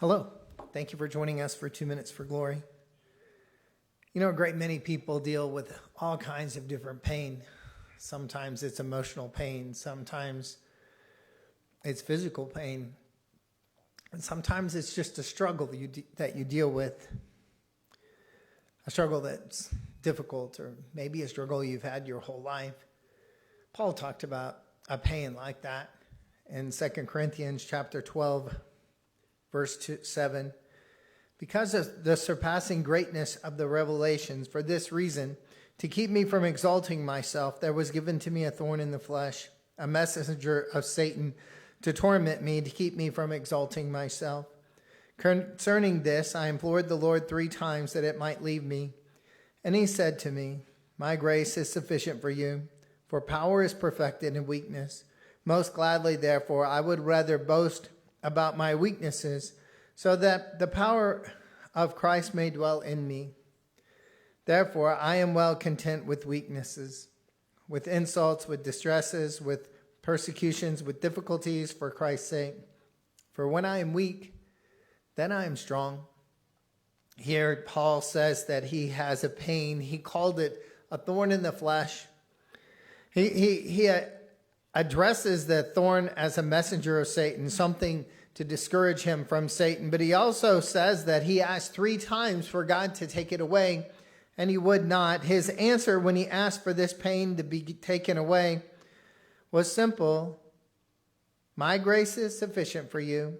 Hello. Thank you for joining us for 2 Minutes for Glory. You know, a great many people deal with all kinds of different pain. Sometimes it's emotional pain. Sometimes it's physical pain. And sometimes it's just a struggle that you deal with. A struggle that's difficult, or maybe a struggle you've had your whole life. Paul talked about a pain like that in 2 Corinthians chapter 12, verse 7. Because of the surpassing greatness of the revelations, for this reason, to keep me from exalting myself, there was given to me a thorn in the flesh, a messenger of Satan, to torment me, to keep me from exalting myself. Concerning this, I implored the Lord 3 times that it might leave me. And he said to me, my grace is sufficient for you, for power is perfected in weakness. Most gladly, therefore, I would rather boast about my weaknesses, so that the power of Christ may dwell in me. Therefore, I am well content with weaknesses, with insults, with distresses, with persecutions, with difficulties for Christ's sake. For when I am weak, then I am strong. Here, Paul says that he has a pain. He called it a thorn in the flesh. He addresses the thorn as a messenger of Satan, something to discourage him from Satan. But he also says that he asked 3 times for God to take it away, and he would not. His answer when he asked for this pain to be taken away was simple. My grace is sufficient for you,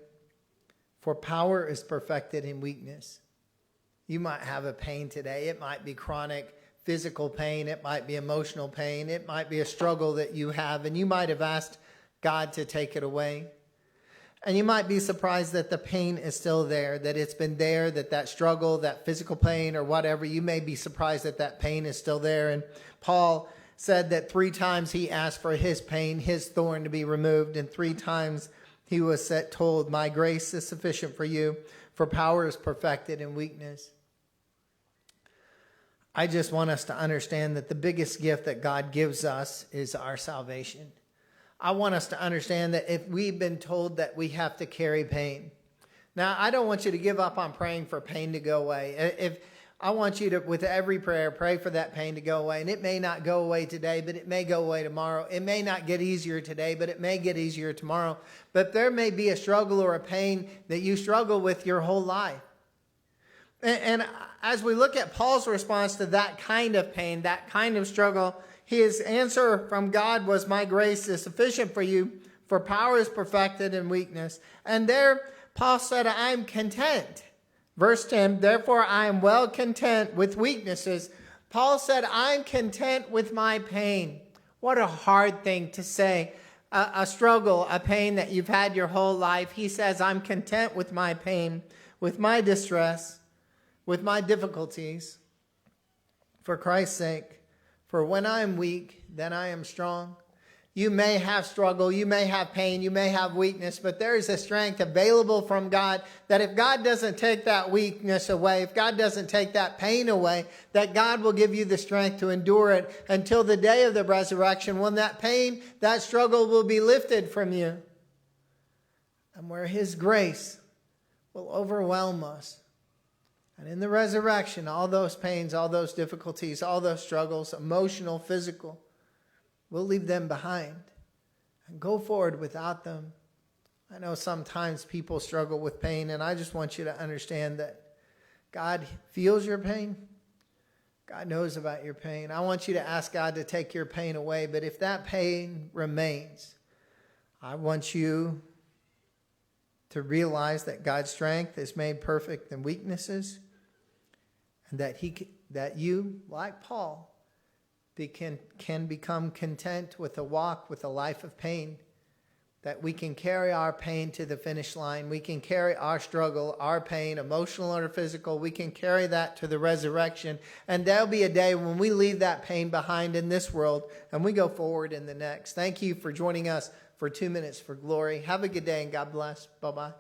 for power is perfected in weakness. You might have a pain today. It might be chronic physical pain. It might be emotional pain. It might be a struggle that you have, and you might have asked God to take it away. And you might be surprised that the pain is still there, that it's been there, that struggle, that physical pain or whatever, you may be surprised that pain is still there. And Paul said that 3 times he asked for his pain, his thorn to be removed, and 3 times he was told, my grace is sufficient for you, for power is perfected in weakness. I just want us to understand that the biggest gift that God gives us is our salvation. I want us to understand that if we've been told that we have to carry pain. Now, I don't want you to give up on praying for pain to go away. I want you to, with every prayer, pray for that pain to go away. And it may not go away today, but it may go away tomorrow. It may not get easier today, but it may get easier tomorrow. But there may be a struggle or a pain that you struggle with your whole life. And as we look at Paul's response to that kind of pain, that kind of struggle, his answer from God was, my grace is sufficient for you, for power is perfected in weakness. And there, Paul said, I'm content. Verse 10, therefore I am well content with weaknesses. Paul said, I'm content with my pain. What a hard thing to say. A struggle, a pain that you've had your whole life. He says, I'm content with my pain, with my distress, with my difficulties, for Christ's sake. For when I am weak, then I am strong. You may have struggle, you may have pain, you may have weakness, but there is a strength available from God that if God doesn't take that weakness away, if God doesn't take that pain away, that God will give you the strength to endure it until the day of the resurrection, when that pain, that struggle will be lifted from you. And where His grace will overwhelm us. And in the resurrection, all those pains, all those difficulties, all those struggles, emotional, physical, we'll leave them behind and go forward without them. I know sometimes people struggle with pain, and I just want you to understand that God feels your pain. God knows about your pain. I want you to ask God to take your pain away, but if that pain remains, I want you to realize that God's strength is made perfect in weaknesses, and that you, like Paul, can become content with a walk, with a life of pain, that we can carry our pain to the finish line. We can carry our struggle, our pain, emotional or physical. We can carry that to the resurrection. And there'll be a day when we leave that pain behind in this world and we go forward in the next. Thank you for joining us for 2 Minutes for Glory. Have a good day and God bless. Bye-bye.